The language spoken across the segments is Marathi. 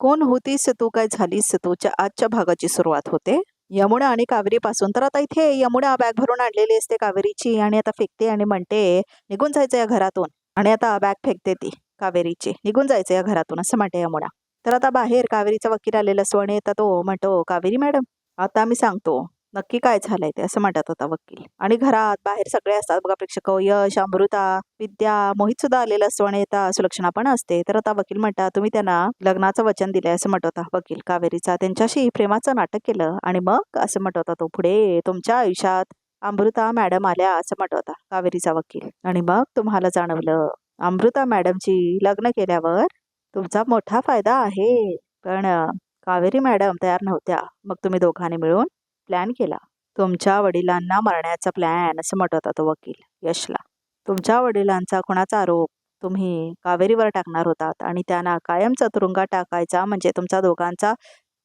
कोण होतीस तू काय झालीस तूच्या आजच्या भागाची सुरुवात होते यमुना आणि कावेरीपासून. तर आता इथे यमुना बॅग भरून आणलेली असते कावेरीची आणि आता फेकते आणि म्हणते निघून जायचं या घरातून. आणि आता बॅग फेकते ती कावेरीची, निघून जायचं या घरातून असं म्हणते यमुना. तर आता बाहेर कावेरीचा वकील आलेला असतो आणि आता तो म्हणतो कावेरी मॅडम आता मी सांगतो नक्की काय झालंय ते, असं म्हणतात होता वकील. आणि घरात बाहेर सगळे असतात बघा प्रेक्षक, यश, अमृता, विद्या, मोहित सुद्धा आलेला असतो आणि आता सुलक्षणा पण असते. तर आता वकील म्हणतात तुम्ही त्यांना लग्नाचं वचन दिलंय असं म्हणत होता वकील कावेरीचा, त्यांच्याशी प्रेमाचं नाटक केलं आणि मग असं म्हणत होता तो पुढे तुमच्या आयुष्यात अमृता मॅडम आल्या असं म्हणत होता कावेरीचा वकील. आणि मग तुम्हाला जाणवलं अमृता मॅडमची लग्न केल्यावर तुमचा मोठा फायदा आहे. पण कावेरी मॅडम तयार नव्हत्या. मग तुम्ही दोघांनी मिळून प्लॅन केला तुमच्या वडिलांना मारण्याचा प्लॅन असं म्हणत होता तो वकील यशला. तुमच्या वडिलांचा खुनाचा आरोप तुम्ही कावेरीवर टाकणार होतात आणि त्यांना कायमचा तुरुंगात टाकायचा म्हणजे तुमचा दोघांचा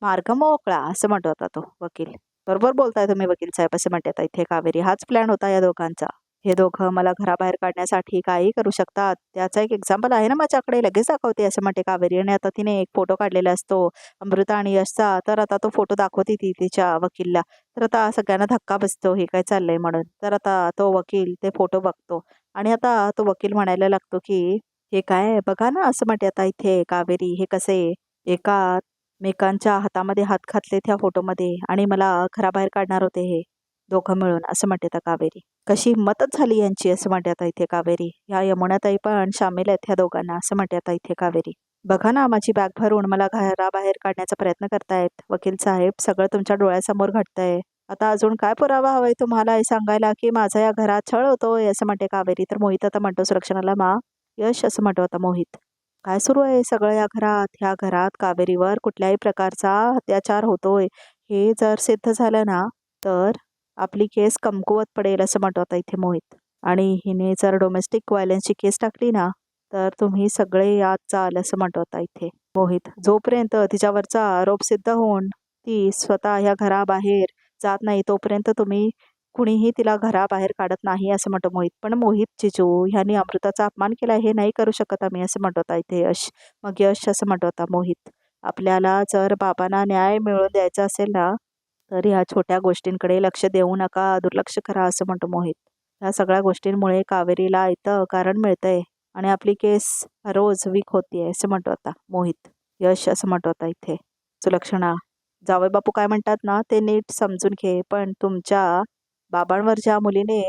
मार्ग मोकळा असं म्हणत होता तो वकील. बरोबर बोलताय तुम्ही वकील साहेब असं म्हणतात इथे कावेरी. हाच प्लॅन होता या दोघांचा. हे दोघं मला घराबाहेर काढण्यासाठी काही करू शकतात, त्याचा एक एक्झाम्पल आहे ना माझ्याकडे, लगेच दाखवते असं म्हणते कावेरी. आणि आता तिने एक फोटो काढलेला असतो अमृता आणि यशचा. तर आता तो फोटो दाखवते ती तिच्या वकीलला. तर आता सगळ्यांना धक्का बसतो हे काय चाललंय म्हणून. तर आता तो वकील ते फोटो बघतो आणि आता तो वकील म्हणायला लागतो की हे काय बघा ना असं म्हणते आता इथे कावेरी, हे कसे एका मेकांच्या हातामध्ये हात घातले त्या फोटोमध्ये आणि मला घराबाहेर काढणार होते हे दोघं मिळून असं म्हणते आता कावेरी. कशी हिंमतच झाली यांची असं म्हणते आता इथे कावेरी. ह्या यमुनाताई पण सामील आहेत ह्या दोघांना असं म्हणते आता इथे कावेरी. बघा ना माझी बॅग भरून मला घराबाहेर काढण्याचा प्रयत्न करतायत वकील साहेब, सगळं तुमच्या डोळ्यासमोर घडतंय. आता अजून काय पुरावा हवाय तुम्हाला हे सांगायला की माझा या घरात छळ होतोय असं म्हणते कावेरी. तर मोहित आता म्हणतो सुरक्षणाला मा यश असं म्हणतो आता मोहित. काय सुरू आहे सगळं या घरात? ह्या घरात कावेरीवर कुठल्याही प्रकारचा अत्याचार होतोय हे जर सिद्ध झालं ना तर आपली केस कमकुवत पडेल असं म्हणतो आता इथे मोहित. आणि हिने जर डोमेस्टिक व्हायलन्सची केस टाकली ना तर तुम्ही सगळे याद चाल असं म्हणतो आता इथे मोहित. जोपर्यंत तिच्यावरचा आरोप सिद्ध होऊन ती स्वतः ह्या घराबाहेर जात नाही तोपर्यंत तुम्ही कुणीही तिला घराबाहेर काढत नाही असं म्हणतो मोहित. पण मोहित जिजू ह्यांनी अमृताचा अपमान केला, हे नाही करू शकत आम्ही असं म्हणत होता इथे यश. मग यश असं म्हणत होता मोहित आपल्याला जर बाबांना न्याय मिळवून द्यायचा असेल ना तर ह्या छोट्या गोष्टींकडे लक्ष देऊ नका, दुर्लक्ष करा असं म्हणतो मोहित. ह्या सगळ्या गोष्टींमुळे कावेरीला इथं कारण मिळतंय आणि आपली केस रोज वीक होतीये असं म्हणतो आता मोहित. यश असं म्हणतो आता इथे सुलक्षणा जावई बापू काय म्हणतात ना ते नीट समजून घे, पण तुमच्या बाबांवर ज्या मुलीने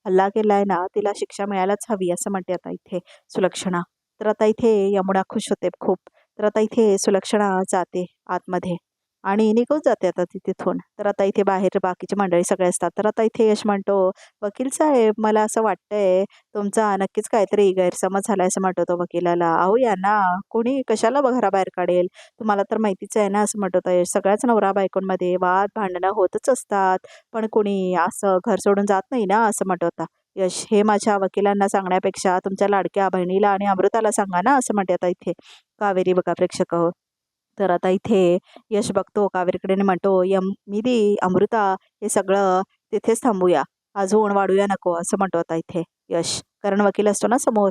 हल्ला केलाय ना तिला शिक्षा मिळायलाच हवी असं म्हणते आता इथे सुलक्षणा. तर आता इथे यमुना खुश होते खूप. तर आता इथे सुलक्षणा जाते आतमध्ये आणि निघून जाते आता ती तिथून. तर आता इथे बाहेर बाकीची मंडळी सगळे असतात. तर आता इथे यश म्हणतो वकील साहेब मला असं वाटतंय तुमचा नक्कीच काहीतरी गैरसमज झालाय असं म्हणतो तो वकिलाला. अहो यांना कोणी कशाला घराबाहेर काढेल, तुम्हाला तर माहितीच आहे ना असं म्हणतो यश. सगळ्याच नवरा बायकोंमध्ये वाद भांडणं होतच असतात, पण कोणी असं घर सोडून जात नाही ना असं म्हणत होता यश. हे माझ्या वकिलांना सांगण्यापेक्षा तुमच्या लाडक्या बहिणीला आणि अमृताला सांगा ना असं म्हणते आता इथे कावेरी. बघा प्रेक्षक, तर आता इथे यश बघतो कावेरीकडे आणि म्हणतो मिदी अमृता हे सगळं तिथेच थांबूया, अजून वाढूया नको असं म्हणतो आता इथे यश. कारण वकील असतो ना समोर.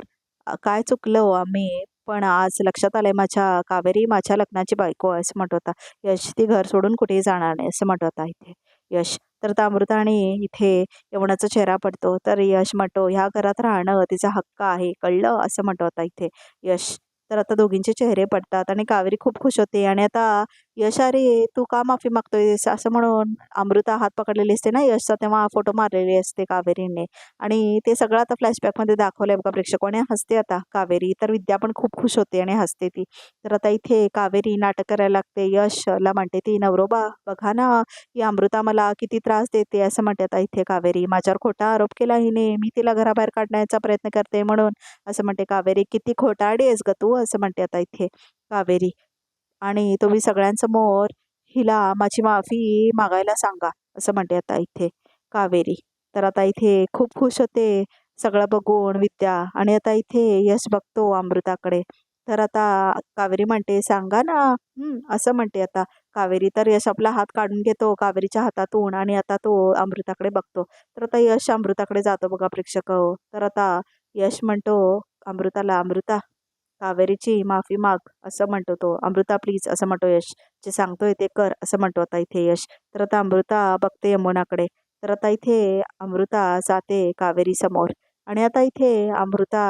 काय चुकलो आम्ही, पण आज लक्षात आलंय माझ्या कावेरी माझ्या लग्नाची बायको आहे असं म्हणत होता यश. ती घर सोडून कुठेही जाणार नाही असं म्हणत होता इथे यश. तर आता अमृता आणि इथे यमुनाचा चेहरा पडतो. तर यश म्हणतो ह्या घरात राहणं तिचा हक्क आहे कळलं असं म्हणत होता इथे यश. तर आता दोघींचे चेहरे पडतात आणि कावेरी खूप खुश होते. आणि आता यश अरे तू का माफी मागतोयस असं म्हणून अमृता हात पकडलेली असते ना यशचा, तेव्हा फोटो मारलेली असते कावेरीने. आणि ते सगळं आता फ्लॅशबॅकमध्ये दाखवलंय बघा प्रेक्षकाने. हसते आता कावेरी. तर विद्या पण खूप खुश होते आणि हसते ती. तर आता इथे कावेरी नाटक करायला लागते. यशला म्हणते ती नवरोबा बघा ना ही अमृता मला किती त्रास देते असं म्हणते आता इथे कावेरी. माझ्यावर खोटा आरोप केला हिने, मी तिला घराबाहेर काढण्याचा प्रयत्न करते म्हणून असं म्हणते कावेरी. किती खोटारडी आहेस ग तू असं म्हणते आता इथे कावेरी. आणि तुम्ही सगळ्यांसमोर हिला माझी माफी मागायला सांगा असं म्हणते आता इथे कावेरी. तर आता इथे खूप खुश होते सगळं बघून विद्या. आणि आता इथे यश बघतो अमृताकडे. तर आता कावेरी म्हणते सांगा ना असं म्हणते आता कावेरी. तर यश आपला हात काढून घेतो कावेरीच्या हातातून आणि आता तो अमृताकडे बघतो. तर आता यश अमृताकडे जातो बघा प्रेक्षक. तर आता यश म्हणतो अमृताला अमृता कावेरीची माफी माग असं म्हणतो तो. अमृता प्लीज असं म्हणतो यश. जे सांगतोय ते कर असं म्हणतो आता इथे यश. तर आता अमृता बघते यमुनाकडे. तर आता इथे अमृता जाते कावेरी समोर आणि आता इथे अमृता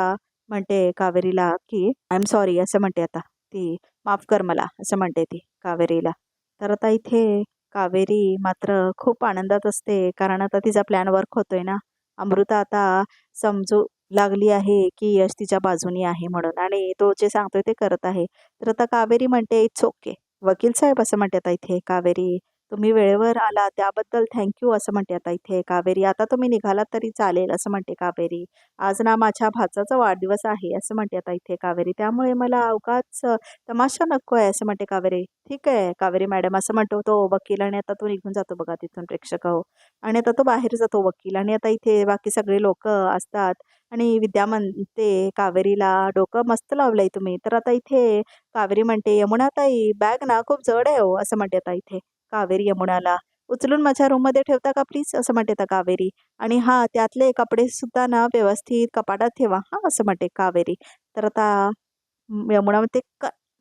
म्हणते कावेरीला की आय एम सॉरी असं म्हणते आता ती. माफ कर मला असं म्हणते ती कावेरीला. तर आता इथे कावेरी मात्र खूप आनंदात असते कारण आता तिचा प्लॅन वर्क होतोय ना. अमृता आता समजू लागली आहे की यश तिच्या बाजूनी आहे म्हणून आणि तो जे सांगतोय ते करत आहे. तर आता कावेरी म्हणते इट्स ओके. वकील साहेब असं म्हणते आता इथे कावेरी. तुम्ही वेळेवर आला त्याबद्दल थँक्यू असं म्हणते आता इथे कावेरी. आता तुम्ही निघालात तरी चालेल असं म्हणते कावेरी. आज ना माझ्या भाचाचा वाढदिवस आहे असं म्हणते आता इथे कावेरी. त्यामुळे मला उगाच तमाशा नको आहे असं म्हणते कावेरी. ठीक आहे कावेरी मॅडम असं म्हणतो तो वकील आणि आता तो निघून जातो बघा तिथून प्रेक्षक हो. आणि आता तो बाहेर जातो वकील आणि आता इथे बाकी सगळे लोक असतात आणि विद्या म्हणते कावेरीला डोकं मस्त लावलंय तुम्ही. तर आता इथे कावेरी म्हणते यमुनाताई बॅग ना खूप जड आहे हो असं म्हणते आता इथे कावेरी यमुनाला. उचलून माझ्या रूममध्ये ठेवता का प्लीज असं म्हणते आता कावेरी. आणि हां त्यातले कपडे सुद्धा ना व्यवस्थित कपाटात ठेवा हां असं म्हणते कावेरी. तर आता यमुना म्हणते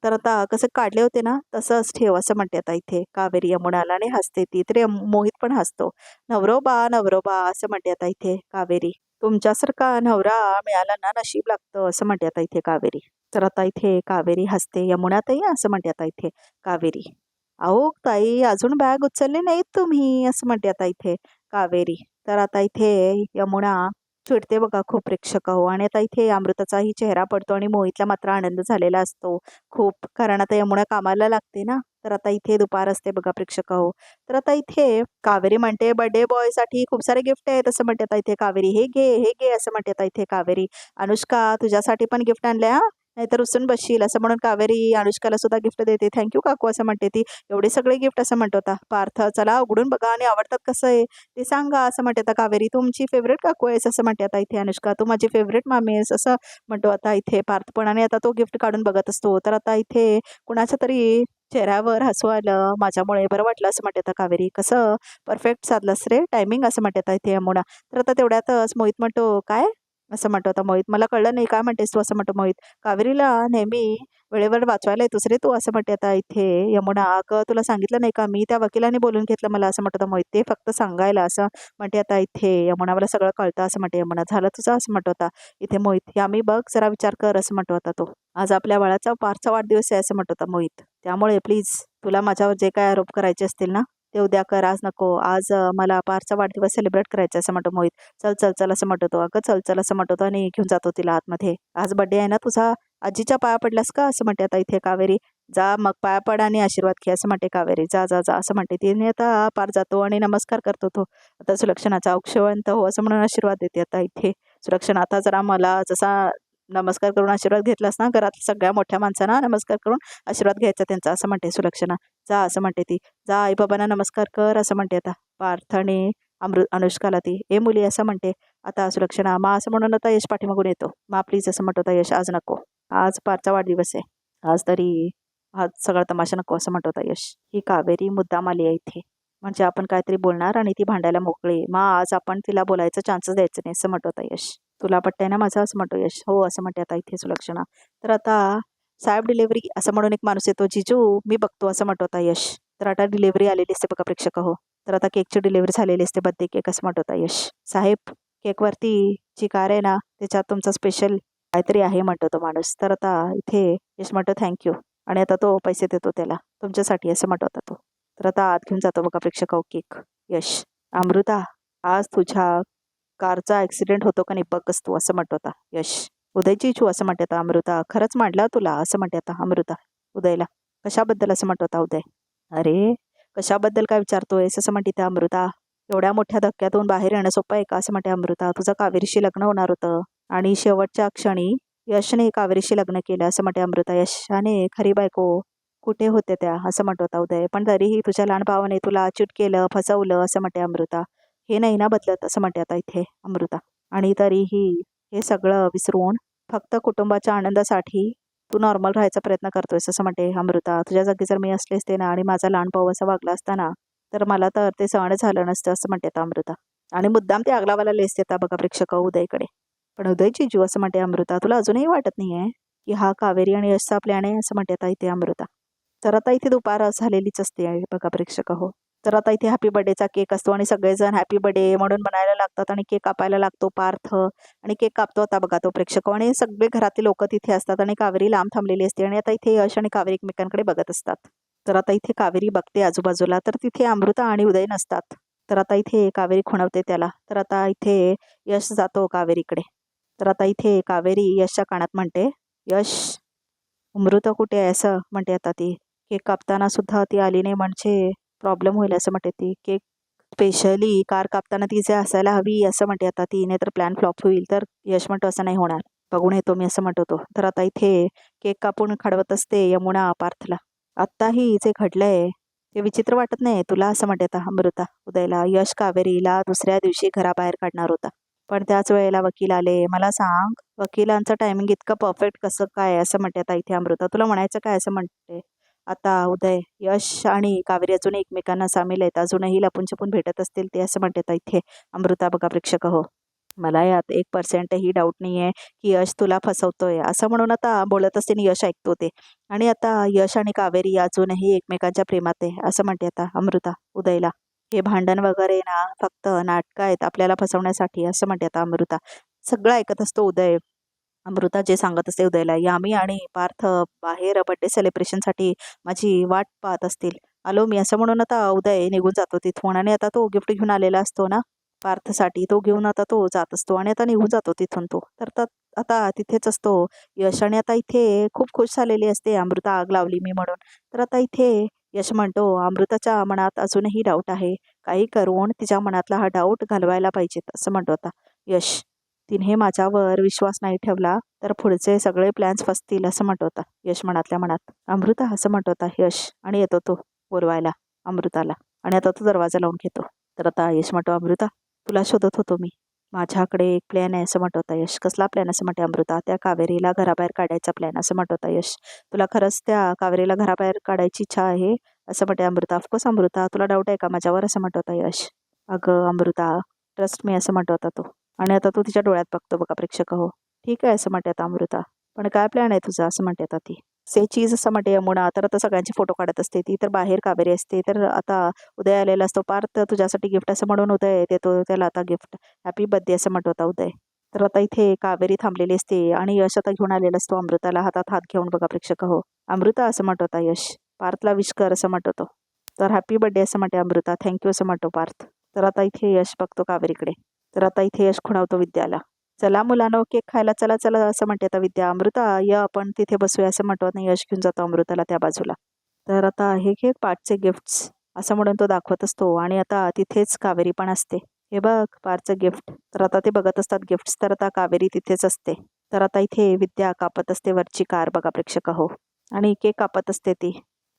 तर आता कसं काढले होते ना तसंच ठेव असं म्हणते आता इथे कावेरी यमुनाला आणि हसते ती. तर मोहित पण हसतो. नवरोबा नवरोबा असं म्हणते आता इथे कावेरी. तुमच्यासारखा नवरा मिळाला ना नशीब लागतं असं म्हणते आता इथे कावेरी. तर आता इथे कावेरी हसते. यमुनाताई असं म्हणते आता इथे कावेरी. अहो ताई अजून बॅग उचलली नाहीत तुम्ही असं म्हणते आता इथे कावेरी. तर आता इथे यमुना चिडते बघा खूप प्रेक्षक हो. आणि आता इथे अमृताचाही चेहरा पडतो आणि मोहितला मात्र आनंद झालेला असतो खूप कारण आता यमुना कामाला लागते ना. तर आता इथे दुपार असते बघा प्रेक्षक हो. तर आता इथे कावेरी म्हणते बर्थडे बॉयसाठी खूप सारे गिफ्ट आहेत असं म्हणते आता इथे कावेरी. हे घे असं म्हणते आता इथे कावेरी. अनुष्का तुझ्यासाठी पण गिफ्ट आणले हा नाहीतर रुसून बसशील असं म्हणून कावेरी अनुष्काला सुद्धा गिफ्ट देते. थँक्यू काकू असं म्हणते ती. एवढे सगळे गिफ्ट असं म्हणतो आता पार्थ. चला उघडून बघा आणि आवडतात कसं आहे ते सांगा असं म्हणते आता कावेरी. तुमची फेवरेट काकू आहेस असं म्हणते आता इथे अनुष्का. तू माझी फेवरेट मामी आहेस असं म्हणतो आता इथे पार्थ पण. आणि आता तो गिफ्ट काढून बघत असतो. तर आता इथे कुणाच्या तरी चेहऱ्यावर हसू आलं माझ्यामुळे बरं वाटलं असं म्हणते आता कावेरी. कसं परफेक्ट साधलंस रे टायमिंग असं म्हणते आता इथे यमुना. तर आता तेवढ्यातच मोहित म्हणतो काय असं म्हणतो आता मोहित. मला कळलं नाही काय म्हणतेस तू असं म्हणतो मोहित. कावेरीला नेहमी वेळेवर वाचवायला येतोस रे तू असं म्हणते आता इथे यमुना. अगं तुला सांगितलं नाही का मी त्या वकिलाने बोलून घेतलं मला असं म्हणतो आता मोहित. ते फक्त सांगायला असं म्हणते आता इथे यमुना. मला सगळं कळतं असं म्हणते यमुना. झालं तुझं असं म्हणतो आता इथे मोहित. यामी बघ जरा विचार कर असं म्हणतो आता तो. आज आपल्या बाळाचा पारचा वाढदिवस आहे असं म्हणतो आता मोहित. त्यामुळे प्लीज तुला माझ्यावर जे काय आरोप करायचे असतील ना ते उद्या कर आज नको. आज मला पारचा वाढदिवस सेलिब्रेट करायचा असं म्हणतो मोहित. चल चल चल असं म्हणतो तो. अगं चल चल असं म्हणतो तो आणि घेऊन जातो तिला आतमध्ये. आज बड्डे आहे ना तुझा आजीच्या पाया पडलास का असं म्हणते आता इथे कावेरी. जा मग पाया पड आणि आशीर्वाद घे असं म्हणते कावेरी. जा जा जा असं म्हणते तिने. आता पार जातो आणि नमस्कार करतो तो. आता सुलक्षणाचा औक्षवंत हो असं म्हणून आशीर्वाद देते आता इथे सुलक्षणा. आता जरा मला जसा नमस्कार करून आशीर्वाद घेतलास ना घरात सगळ्या मोठ्या माणसांना नमस्कार करून आशीर्वाद घ्यायचा त्यांचा असं म्हणते सुलक्षणा. जा असं म्हणते ती. जा आई बाबांना नमस्कार कर असं म्हणते आता पार्थ आणि अनुष्काला ती. ए मुली असं म्हणते आता सुलक्षणा. मा असं म्हणून आता यश पाठीमागून येतो. मा प्लीज असं म्हणतो आता यश. आज नको. आज पारचा वाढदिवस आहे. आज तरी आज सगळा तमाशा नको असं म्हणतो आता यश. ही कावेरी मुद्दाम आली आहे इथे म्हणजे आपण काहीतरी बोलणार आणि ती भांडायला मोकळी. मा आज आपण तिला बोलायचा चान्सच द्यायचं नाही असं म्हणतो आता यश. तुला पटतंय ना माझं असं म्हणतो यश. हो असं म्हणते आता इथे सुलक्षणा. तर आता साहेब डिलिव्हरी असं म्हणून एक माणूस येतो. जिजू मी बघतो असं म्हणतो आता यश. तर आता डिलिव्हरी आलेली असते बघा प्रेक्षक हो. तर आता केकची डिलिव्हरी झालेली असते बर्थडे केक असं म्हणतो आता यश. साहेब केकवरती जी कार आहे ना त्याच्यात तुमचा स्पेशल काहीतरी आहे म्हणतो तो माणूस. तर आता इथे यश म्हणतो थँक्यू आणि आता तो पैसे देतो त्याला तुमच्यासाठी असं म्हणतो आता तो. तर आता आत घेऊन जातो बघा प्रेक्षक हो केक यश. अमृता आज तुझ्या कारचा ॲक्सिडेंट होतो का नाही बघच तू असं म्हणतो आता यश. उदयची इच्छू असं म्हणते आता अमृता. खरंच मांडला तुला असं म्हणते आता अमृता उदयला. कशाबद्दल असं म्हणतो आता उदय. अरे कशाबद्दल काय विचारतोयस असं म्हणते त्या अमृता. एवढ्या मोठ्या धक्क्यातून बाहेर येणं सोपं आहे का असं म्हणते अमृता. तुझं कावेरीशी लग्न होणार होतं आणि शेवटच्या क्षणी यशने कावेरीशी लग्न केलं असं म्हणते अमृता. यशाने खरी बायको कुठे होते त्या असं म्हणतो होता उदय. पण तरीही तुझ्या लहान भावाने तुला चिट केलं फसवलं असं म्हणते अमृता. हे नाही ना बदलत असं म्हणते आता इथे अमृता. आणि तरीही हे सगळं विसरून फक्त कुटुंबाच्या आनंदासाठी तू नॉर्मल राहायचा प्रयत्न करतोयस असं म्हणते अमृता. तुझ्या जागी जर मी असले असते ना आणि माझा लहान भाऊ असा वागला असता ना तर मला तर ते सहन झालं नसतं असं म्हणते आता अमृता. आणि मुद्दाम ते आगलावाला लेस देता बघा प्रेक्षक उदयकडे. पण उदय जिजू असं म्हणते अमृता. तुला अजूनही वाटत नाही आहे की हा कावेरी आणि यशचा प्लॅन आहे असं म्हणते आता इथे अमृता. तर आता इथे दुपार झालेलीच असते बघा प्रेक्षक हो. तर आता इथे हॅपी बर्थडेचा केक असतो आणि सगळेजण हॅपी बर्थडे म्हणून म्हणायला लागतात आणि केक कापायला लागतो पार्थ. आणि केक कापतो आता बघा तो प्रेक्षक आणि सगळे घरातले लोक तिथे असतात आणि कावेरी लांब थांबलेली असते आणि आता इथे यश आणि कावेरी एकमेकांकडे बघत असतात. तर आता इथे कावेरी बघते आजूबाजूला तर तिथे अमृता आणि उदय नसतात. तर आता इथे कावेरी खुणवते त्याला. तर आता इथे यश जातो कावेरीकडे. तर आता इथे कावेरी यशच्या कानात म्हणते, यश अमृता कुठे आहे असं म्हणते आता ती. केक कापताना सुद्धा ती आली नाही म्हणजे प्रॉब्लेम होईल असं म्हणते ती. केक स्पेशली कार कापताना तिचे असायला हवी असं म्हणते आता ती, नाही तर प्लॅन फ्लॉप होईल. तर यश म्हणतो असं नाही होणार, बघून येतो मी असं म्हणतो तो. तर आता इथे केक कापून खडवत असते यमुना पार्थला. आत्ताही जे घडलंय ते विचित्र वाटत नाही तुला असं म्हणते आता अमृता उदयला. यश कावेरीला दुसऱ्या दिवशी घराबाहेर काढणार होता पण त्याच वेळेला वकील आले. मला सांग वकिलांचं टायमिंग इतकं परफेक्ट कसं काय असं म्हणते आता इथे अमृता. तुला म्हणायचं काय असं म्हणते आता उदय. यश आणि कावेरी अजून एकमेकांना सामील आहेत, अजूनही लपून छपून भेटत असतील ते असं म्हणते आता इथे अमृता बघा प्रेक्षक हो. मला यात 1% डाऊट नाही आहे की यश तुला फसवतोय असं म्हणून आता बोलत असते यश ऐकतो ते. आणि आता यश आणि कावेरी अजूनही एकमेकांच्या प्रेमात आहे असं म्हणते आता अमृता उदयला. हे भांडण वगैरे ना फक्त नाटकं आहेत आपल्याला फसवण्यासाठी असं म्हणते आता अमृता. सगळं ऐकत असतो उदय. अमृता जे सांगत असते उदयला, यामी आणि पार्थ बाहेर बर्थडे सेलिब्रेशनसाठी माझी वाट पाहत असतील, आलो मी असं म्हणून आता उदय निघून जातो तिथून. आणि आता तो गिफ्ट घेऊन आलेला असतो ना पार्थसाठी, तो घेऊन आता तो जात असतो आणि आता निघून जातो तिथून तो. तर आता तिथेच असतो यश आणि आता इथे खूप खुश झालेली असते अमृता आग लावली मी म्हणून. तर आता इथे यश म्हणतो अमृताच्या मनात अजूनही डाऊट आहे, काही करून तिच्या मनातला हा डाऊट घालवायला पाहिजेत असं म्हणतो आता यश. तिने माझ्यावर विश्वास नाही ठेवला तर पुढचे सगळे प्लॅन्स फसतील असं म्हणतो होता यश मनातल्या मनात. अमृता असं म्हणतो होता यश आणि येतो तो बोलवायला अमृताला. आणि आता तो दरवाजा लावून घेतो. तर आता यश म्हणतो अमृता तुला शोधत होतो मी, माझ्याकडे एक प्लॅन आहे असं म्हणत होता यश. कसला प्लॅन असं म्हणते अमृता. त्या कावेरीला घराबाहेर काढायचा प्लॅन असं म्हणत होता यश. तुला खरंच त्या कावेरीला घराबाहेर काढायची इच्छा आहे असं म्हणते अमृता. ऑफकोर्स अमृता तुला डाऊट आहे का माझ्यावर असं म्हणत होता यश. अगं अमृता ट्रस्ट मी असं म्हणत होता तो. आणि आता तो तिच्या डोळ्यात बघतो बघा प्रेक्षक हो. ठीक आहे असं म्हणते आता अमृता, पण काय प्लॅन आहे तुझा असं म्हणते आता ती. से चीज असं म्हणते यमुना. तर आता सगळ्यांची फोटो काढत असते ती. तर बाहेर कावेरी असते. तर आता उदय आलेला असतो. पार्थ तुझ्यासाठी गिफ्ट असं म्हणून उदय देतो त्याला आता गिफ्ट. हॅपी बर्थडे असं म्हणतो होता उदय. तर आता इथे कावेरी थांबलेली असते आणि यश आता घेऊन आलेला असतो अमृताला हातात हात घेऊन बघा प्रेक्षक हो. अमृता असं म्हणतो होता यश, पार्थला विश कर असं म्हणतो तो. तर हॅपी बर्थडे असं म्हणते अमृता. थँक्यू असं म्हणतो पार्थ. तर आता इथे यश बघतो कावेरीकडे. तर आता इथे यश खुणावतो विद्याला. चला मुलांनो केक खायला चला चला असं म्हणते आता विद्या. अमृता या आपण तिथे बसूया असं म्हणतो आणि यश घेऊन जातो अमृताला त्या बाजूला. तर आता हे घे पार्टचे गिफ्ट्स असं म्हणून तो दाखवत असतो. आणि आता तिथेच कावेरी पण असते. हे बघ पार्टचं गिफ्ट. तर आता ते बघत असतात गिफ्ट्स. तर आता कावेरी तिथेच असते. तर आता इथे विद्या कापत असते वरची कार बघा प्रेक्षक हो. आणि केक कापत असते ती.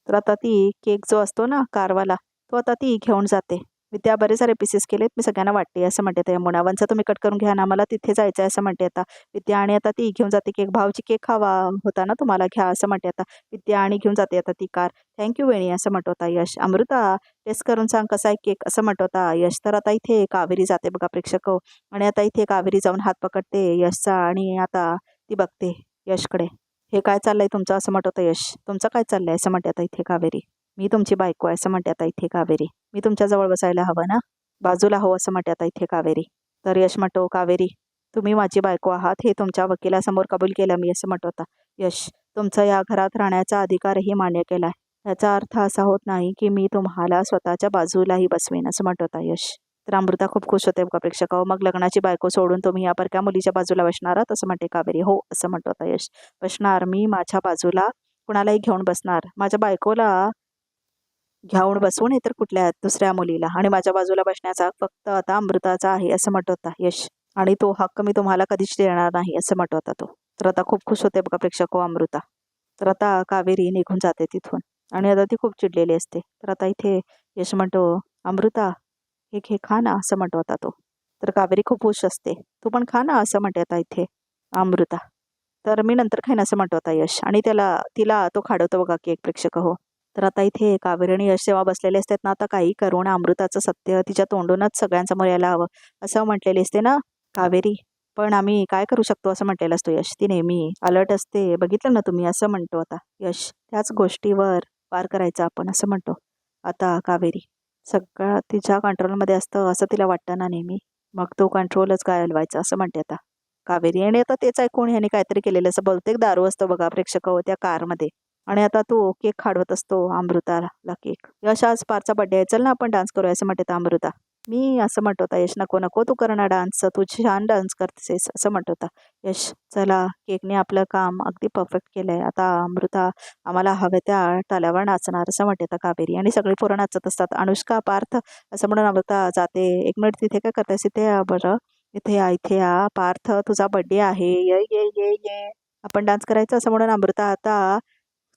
तर आता ती केक जो असतो ना कारवाला तो आता ती घेऊन जाते. विद्या बरे सारे पीसेस केलेत मी सगळ्यांना वाटते असं म्हणते त्या यमुना. तुम्ही कट करून घ्या ना, मला तिथे जायचं आहे असं म्हणते आता विद्या. आणि आता ती घेऊन जाते केक. भाऊची केक खावा होता ना तुम्हाला, घ्या असं म्हणते आता विद्या. आणि घेऊन जाते आता ती कार. थँक्यू वेणी असं म्हणतो होता यश. अमृता टेस्ट करून सांग कसा आहे केक असं म्हणतो होता यश. तर आता इथे कावेरी जाते बघा प्रेक्षक हो. आणि आता इथे कावेरी जाऊन हात पकडते यशचा आणि आता ती बघते यशकडे. हे काय चाललंय तुमचं असं म्हणत होतं यश. तुमचं काय चाललंय असं म्हणते आता इथे कावेरी. मी तुमची बायको आहे असं म्हणते आता इथे कावेरी. मी तुमच्याजवळ बसायला हवं ना, बाजूला हो असं म्हणते आता इथे कावेरी. तर यश म्हणतो कावेरी तुम्ही माझी बायको आहात हे तुमच्या वकिलासमोर कबूल केलं मी असं म्हणत होता यश. तुमचा या घरात राहण्याचा अधिकारही मान्य केलाय. याचा अर्थ असा होत नाही की मी तुम्हाला स्वतःच्या बाजूलाही बसवेन असं म्हणत होता यश. तर अमृता खूप खुश होते बघा प्रेक्षक. मग लग्नाची बायको सोडून तुम्ही या परक्या मुलीच्या बाजूला बसणार आहात असं म्हणते कावेरी. हो असं म्हणत होता यश. बसणार मी माझ्या बाजूला, कुणालाही घेऊन बसणार. माझ्या बायकोला घेऊन बसू नाही तर कुठल्या दुसऱ्या मुलीला. आणि माझ्या बाजूला बसण्याचा फक्त आता अमृताचा आहे असं म्हणत होता यश. आणि तो हक्क मी तुम्हाला कधीच देणार नाही असं म्हणत होता तो. तर आता खूप खुश होते बघा प्रेक्षक अमृता. तर आता कावेरी निघून जाते तिथून. आणि आता ती खूप चिडलेली असते. तर आता इथे यश म्हणतो अमृता हे घे खा ना असं म्हणतो होता तो. तर कावेरी खूप खुश असते. तू पण खा ना असं म्हणते आता इथे अमृता. तर मी नंतर खाईन असं म्हणतो होता यश. आणि तिला तो खाडवतो बघा केक प्रेक्षक हो. तर आता इथे कावेरी आणि यश जेव्हा बसलेले असतात ना, आता काही करून अमृताचं सत्य तिच्या तोंडूनच सगळ्यांसमोर यायला हवं असं म्हटलेली असते ना कावेरी. पण आम्ही काय करू शकतो असं म्हटलेलं असतो यश. ती नेहमी अलर्ट असते, बघितलं ना तुम्ही, असं म्हणतो आता यश. त्याच गोष्टीवर पार करायचं आपण असं म्हणतो आता कावेरी. सगळं तिच्या कंट्रोलमध्ये असतं असं तिला वाटतं ना नेहमी, मग तो कंट्रोलच गायलवायचा असं म्हणते आता कावेरी. आणि आता तेच ऐकून ह्याने काहीतरी केलेलं असं, बहुतेक दारू असतो बघा प्रेक्षक त्या कारमध्ये. आणि आता तो केक खाडवत असतो अमृताला केक. यश आज पारचा बर्थडे आहे, चल ना आपण डान्स करूया असं म्हणते अमृता. मी असं म्हणत होता यश, नको नको तू कर ना डान्स, तू छान डान्स करतेस असं म्हणत होता यश. चला, केकने आपलं काम अगदी परफेक्ट केलंय. आता अमृता आम्हाला हव्या त्या ताल्यावर नाचणार असं म्हणते आता कावेरी. आणि सगळी पोरं नाचत असतात. अनुष्का, पार्थ असं म्हणून अमृता जाते. एक मिनिट, तिथे काय करतेस? इथे या बरं, इथे या पार्थ, तुझा बर्थडे आहे, ये ये ये ये, आपण डान्स करायचं असं म्हणून अमृता आता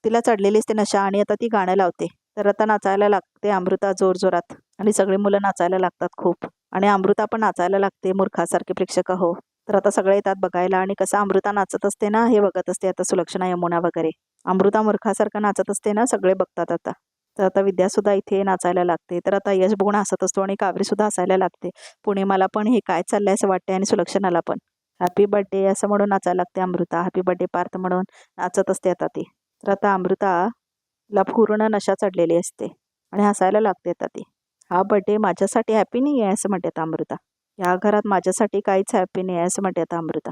तिला चढलेली असते नशा आणि आता ती गाणं लावते. तर आता नाचायला लागते अमृता जोरजोरात आणि सगळी मुलं नाचायला लागतात खूप. आणि अमृता पण नाचायला लागते मूर्खासारखे प्रेक्षक हो. तर आता सगळे येतात बघायला आणि कसं अमृता नाचत असते ना हे बघत असते आता सुलक्षणा, यमुना वगैरे. अमृता मूर्खासारखं नाचत असते ना, सगळे बघतात आता. तर आता विद्यासुद्धा इथे नाचायला लागते. तर आता यश बघून हसत असतो आणि कावेरीसुद्धा हसायला लागते. पुणे मला पण हे काय चाललंय असं वाटतंय आणि सुलक्षणाला पण. हॅपी बर्थडे असं म्हणून नाचायला लागते अमृता. हॅपी बर्थडे पार्थ म्हणून नाचत असते आता ती. तर आता अमृताला पूर्ण नशा चढलेली असते आणि हसायला लागते आता ती. हा बर्थडे माझ्यासाठी हॅपी नाही आहे असं म्हणते आता अमृता. ह्या घरात माझ्यासाठी काहीच हॅपी नाही आहे असं म्हणते आता अमृता.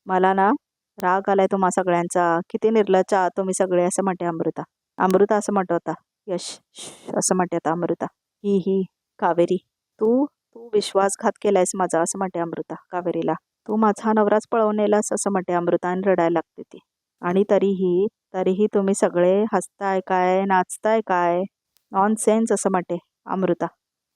मला ना राग आलाय तुम्हा सगळ्यांचा, किती निर्लज्ज आहात तुम्ही सगळे असं म्हणते अमृता. अमृता असं म्हणतो आता यश. असं म्हणते आता अमृता. ही कावेरी, तू तू विश्वासघात केलायस माझा असं म्हणते अमृता कावेरीला. तू माझा नवराच पळवून नेलास असं म्हणते अमृता आणि रडायला लागते ती. आणि तरीही तुम्ही सगळे हसताय काय, नाचताय काय, नॉनसेन्स असं म्हणते अमृता.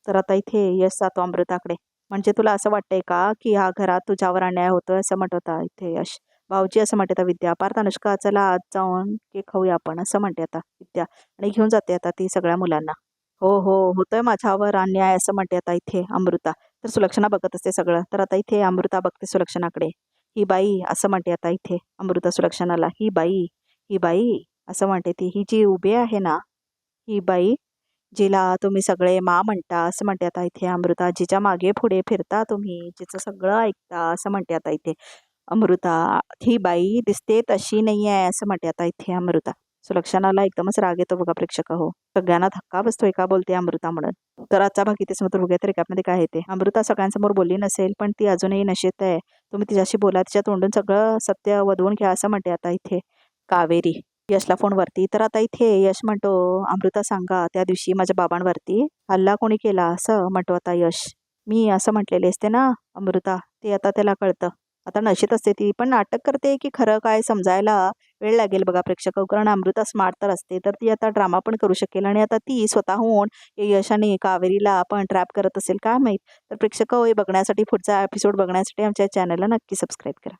तर आता इथे यश जातो अमृताकडे. म्हणजे तुला असं वाटतंय का की ह्या घरात तुझ्यावर अन्याय होतोय असं म्हणत होता इथे यश. भाऊजी असं म्हणते आता विद्या. पार्थ, अनुष्का, चला आज जाऊन केक खाऊया आपण असं म्हणते आता विद्या. आणि घेऊन जाते आता ती सगळ्या मुलांना. हो होतोय माझ्यावर अन्याय असं म्हणते आता इथे अमृता. तर सुलक्षणा बघत असते सगळं. तर आता इथे अमृता बघते सुलक्षणाकडे. ही बाई असं म्हणते आता इथे अमृता सुलक्षणाला. ही बाई असं म्हणते ती. ही जी उभी आहे ना, ही बाई जिला तुम्ही सगळे मा म्हणता असं म्हणते आता इथे अमृता. जिच्या मागे पुढे फिरता तुम्ही, जिचं सगळं ऐकता असं म्हणते आता इथे अमृता. ही बाई दिसते तशी नाही आहे असं म्हणते आता इथे अमृता. सुलक्षणाला एकदमच राग येतो बघा प्रेक्षक हो. सगळ्यांना धक्का बसतोय का बोलते अमृता म्हणून. तर आजचा भाग इथे समोर बघूया. तर रेकॅपमध्ये काय येते. अमृता सगळ्यांसमोर बोलली नसेल पण ती अजूनही नशेत आहे. तुम्ही तिच्याशी बोला, तिच्या तोंडून सगळं सत्य वधवून घ्या असं म्हणते आता इथे कावेरी यशला फोनवरती. तर आता इथे यश म्हणतो, अमृता सांगा त्या दिवशी माझ्या बाबांवरती हल्ला कोणी केला असं म्हणतो आता यश. मी असं म्हटलेले असते ना अमृता, ते आता त्याला कळतं. आता नशेत असते ती पण नाटक करते की खरं काय समजायला वेळ लागेल बघा प्रेक्षक. कारण अमृता स्मार्ट तर असते, तर ती आता ड्रामा पण करू शकेल आणि आता ती स्वतःहून यश आणि कावेरीला पण ट्रॅप करत असेल काय माहीत. तर प्रेक्षक हे बघण्यासाठी, पुढचा एपिसोड बघण्यासाठी आमच्या चॅनलला नक्की सबस्क्राईब करा.